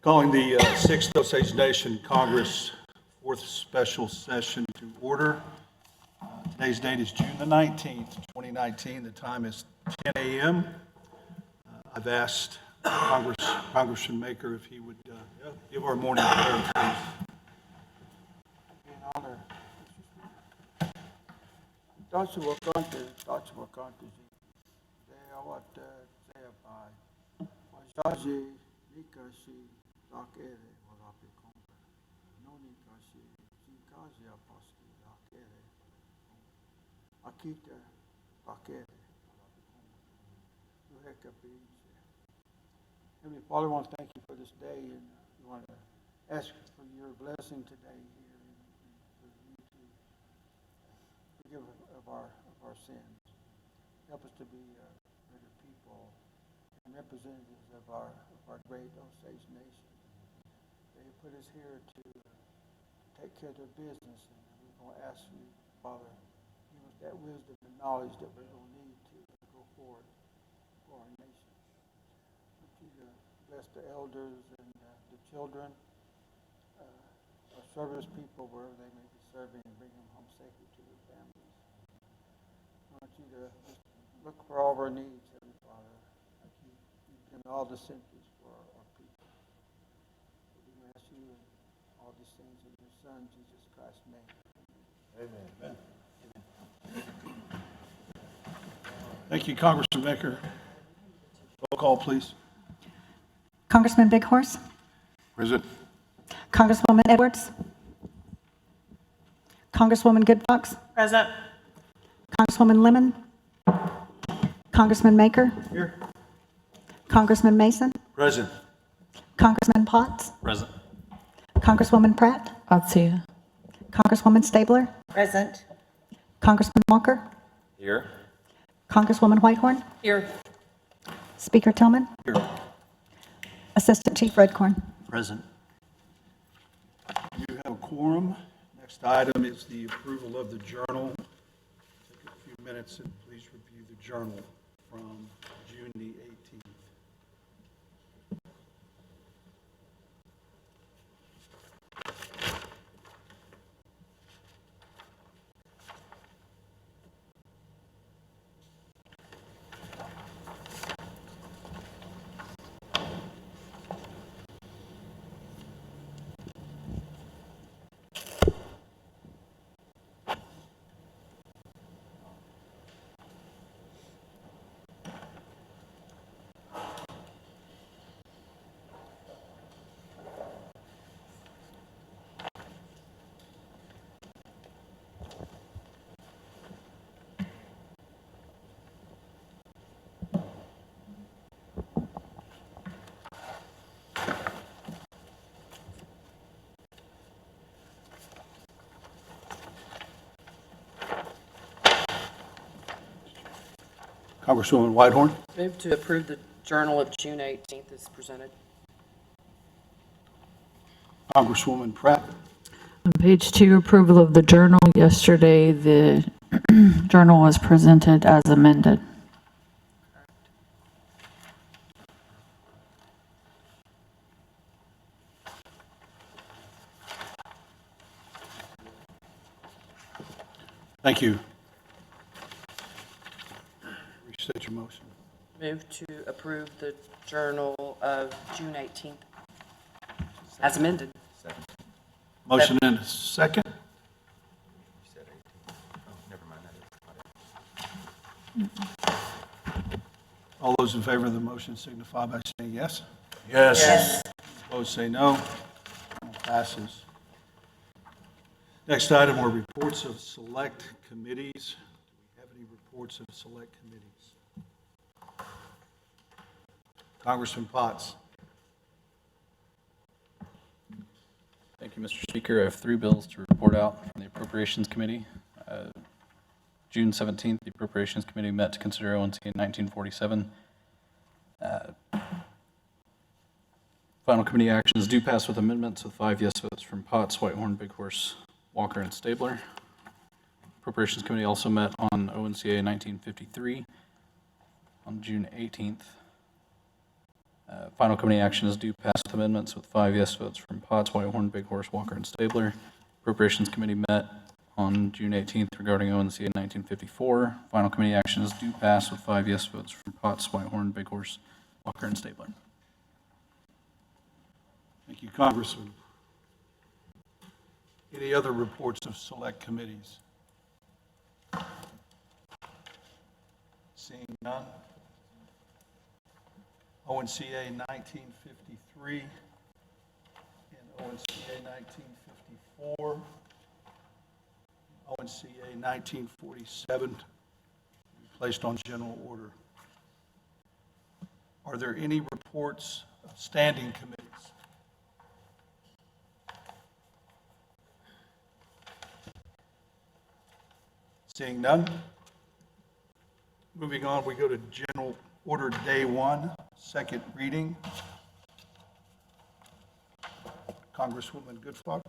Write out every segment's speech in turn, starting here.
Calling the 6th Osage Nation Congress 4th Special Session to order. Today's date is June the 19th, 2019. The time is 10 a.m. I've asked Congressman Maker if he would give our morning prayer, please. In honor. Tachi wakante awat saya pai. Wajaji nikashi lakere walapi kompa. Noni kashi jikaji apaski lakere. Akita lakere walapi kompa. Luheka pinche. Heavenly Father, I want to thank you for this day, and we want to ask for your blessing today here, and for you to forgive of our sins. Help us to be better people and representatives of our great Osage nation. They put us here to take care of their business, and we're going to ask you, Father, give us that wisdom and knowledge that we're going to need to go forward for our nation. Would you bless the elders and the children, our service people, wherever they may be serving, and bring them home safely to their families. I want you to just look for all of our needs, Heavenly Father, like you've done all the centuries for our people. We ask you and all these things in your Son, Jesus Christ's name. Amen. Thank you, Congressman Maker. Roll call, please. Congressman Big Horse, Present. Congresswoman Edwards, Congresswoman Goodfox, Present. Congresswoman Lemon, Congressman Maker, Here. Congressman Mason, Present. Congressman Potts, Present. Congresswoman Pratt, Atia. Congresswoman Stabler, Present. Congressman Walker, Here. Congresswoman Whitehorn, Here. Speaker Tillman, Here. Assistant Chief Redcorn. Present. You have a quorum. Next item is the approval of the journal. Take a few minutes and please review the journal from June the 18th. Congresswoman Whitehorn. Move to approve the Journal of June 18th as presented. Congresswoman Pratt. On page 2, approval of the journal. Yesterday, the journal was presented as amended. Thank you. Restate your motion. Move to approve the Journal of June 18th as amended. Motion and a second. All those in favor of the motion signify by saying yes. Yes. Opposed, say no. Passes. Next item are reports of select committees. Do we have any reports of select committees? Congressman Potts. Thank you, Mr. Speaker. I have 3 bills to report out from the Appropriations Committee. June 17th, the Appropriations Committee met to consider ONC in 1947. Final committee actions do pass with amendments with 5 yes votes from Potts, Whitehorn, Big Horse, Walker, and Stabler. Appropriations Committee also met on ONCA 1953 on June 18th. Final committee action is due pass with amendments with 5 yes votes from Potts, Whitehorn, Big Horse, Walker, and Stabler. Appropriations Committee met on June 18th regarding ONCA 1954. Final committee action is due pass with 5 yes votes from Potts, Whitehorn, Big Horse, Walker, and Stabler. Thank you, Congressman. Any other reports of select committees? Seeing none. ONCA 1953 and ONCA 1954, ONCA 1947 placed on general order. Are there any reports of standing committees? Seeing none. Moving on, we go to General Order Day 1, second reading. Congresswoman Goodfox.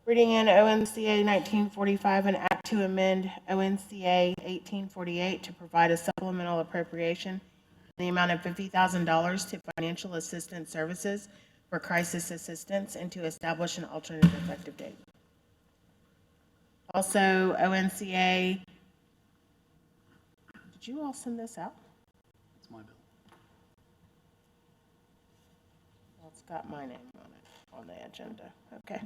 Reading in ONCA 1945, an act to amend ONCA 1848 to provide a supplemental appropriation in the amount of $50,000 to financial assistance services for crisis assistance and to establish an alternate effective date. Also, ONCA, did you all send this out? That's my bill. Well, it's got my name on it, on the agenda. Okay.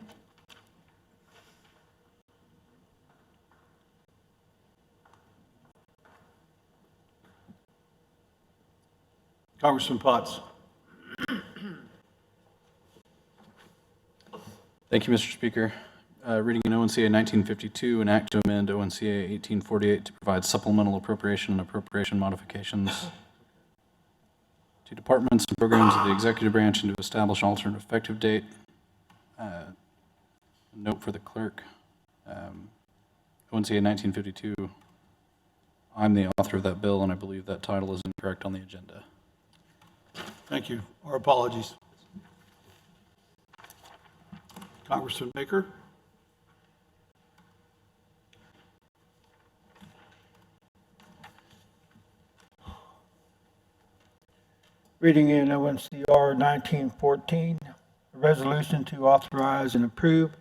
Congressman Potts. Thank you, Mr. Speaker. Reading in ONCA 1952, an act to amend ONCA 1848 to provide supplemental appropriation and appropriation modifications to departments and programs of the executive branch and to establish alternate effective date. Note for the clerk, ONCA 1952, I'm the author of that bill, and I believe that title is incorrect on the agenda. Thank you. Our apologies. Congressman Baker. Reading in ONCR 1914, a resolution to authorize and approve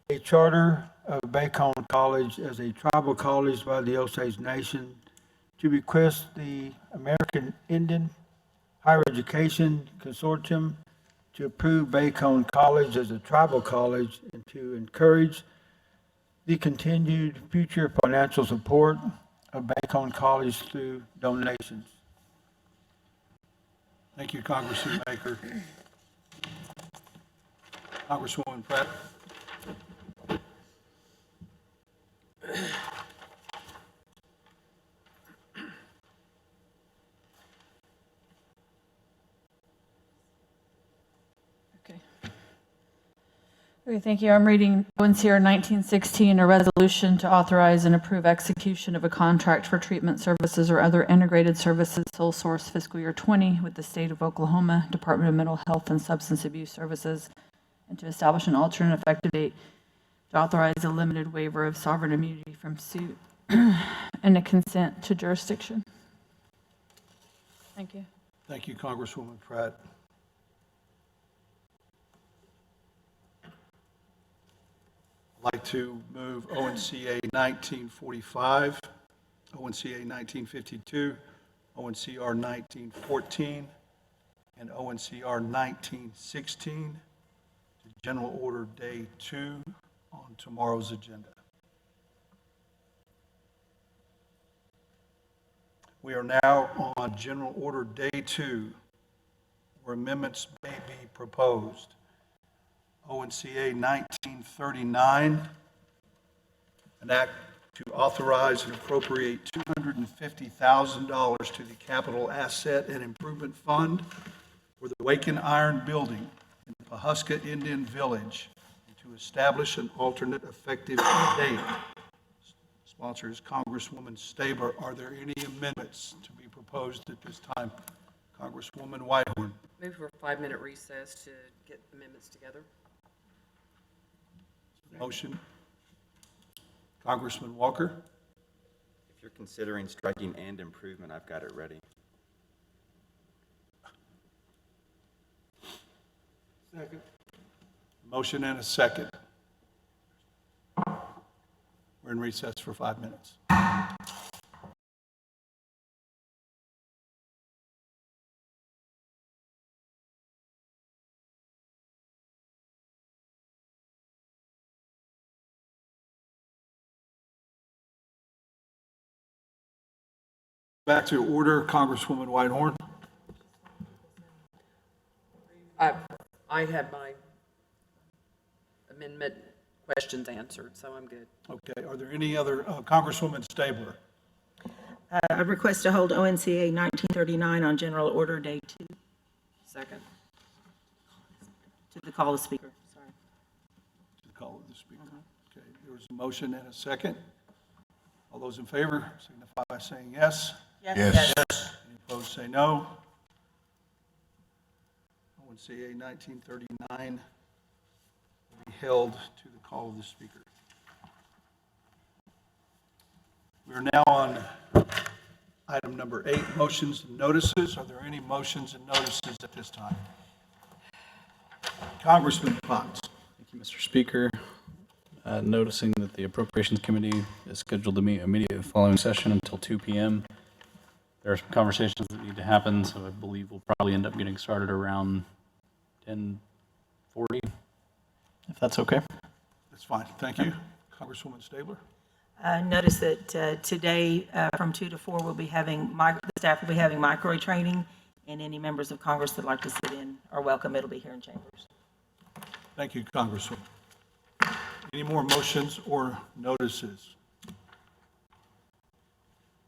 a charter of Bacon College as a tribal college by the Osage Nation to request the American Indian Higher Education Consortium to approve Bacon College as a tribal college and to encourage the continued future financial support of Bacon College through donations. Thank you, Congressman Baker. Congresswoman Pratt. Okay, thank you. I'm reading ONCR 1916, a resolution to authorize and approve execution of a contract for treatment services or other integrated services sole source fiscal year 20 with the State of Oklahoma Department of Mental Health and Substance Abuse Services, and to establish an alternate effective date to authorize a limited waiver of sovereign immunity from suit and a consent to jurisdiction. Thank you. Thank you, Congresswoman Pratt. I'd like to move ONCA 1945, ONCA 1952, ONCR 1914, and ONCR 1916 to General Order Day 2 on tomorrow's agenda. We are now on General Order Day 2, where amendments may be proposed. ONCA 1939, an act to authorize and appropriate $250,000 to the Capital Asset and Improvement Fund for the Waken Iron Building in Pawhuska Indian Village, and to establish an alternate effective date. Sponsor is Congresswoman Stabler. Are there any amendments to be proposed at this time? Congresswoman Whitehorn. Move for a 5-minute recess to get amendments together. Motion. Congressman Walker. If you're considering striking and improvement, I've got it ready. Second. Motion and a second. We're in recess for 5 minutes. Back to order, Congresswoman Whitehorn. I had my amendment questions answered, so I'm good. Okay, are there any other, Congresswoman Stabler? I request to hold ONCA 1939 on General Order Day 2. Second. To the call of speaker, sorry. To the call of the speaker. Okay, there was a motion and a second. All those in favor signify by saying yes. Yes. Any opposed, say no. ONCA 1939 will be held to the call of the speaker. We are now on item number 8, motions and notices. Are there any motions and notices at this time? Congressman Potts. Thank you, Mr. Speaker. Noticing that the Appropriations Committee is scheduled to meet immediately following session until 2 p.m. There are some conversations that need to happen, so I believe we'll probably end up getting started around 10:40, if that's okay. That's fine, thank you. Congresswoman Stabler. Notice that today from 2 to 4, the staff will be having micro training, and any members of Congress that like to sit in are welcome. It'll be here in chambers. Thank you, Congresswoman. Any more motions or notices?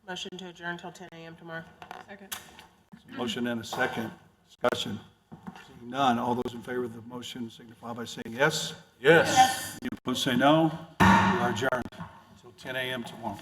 Motion to adjourn until 10 a.m. tomorrow. Second. Motion and a second. Discussion. Seeing none, all those in favor of the motion signify by saying yes. Yes. Any opposed, say no. We are adjourned until 10 a.m. tomorrow.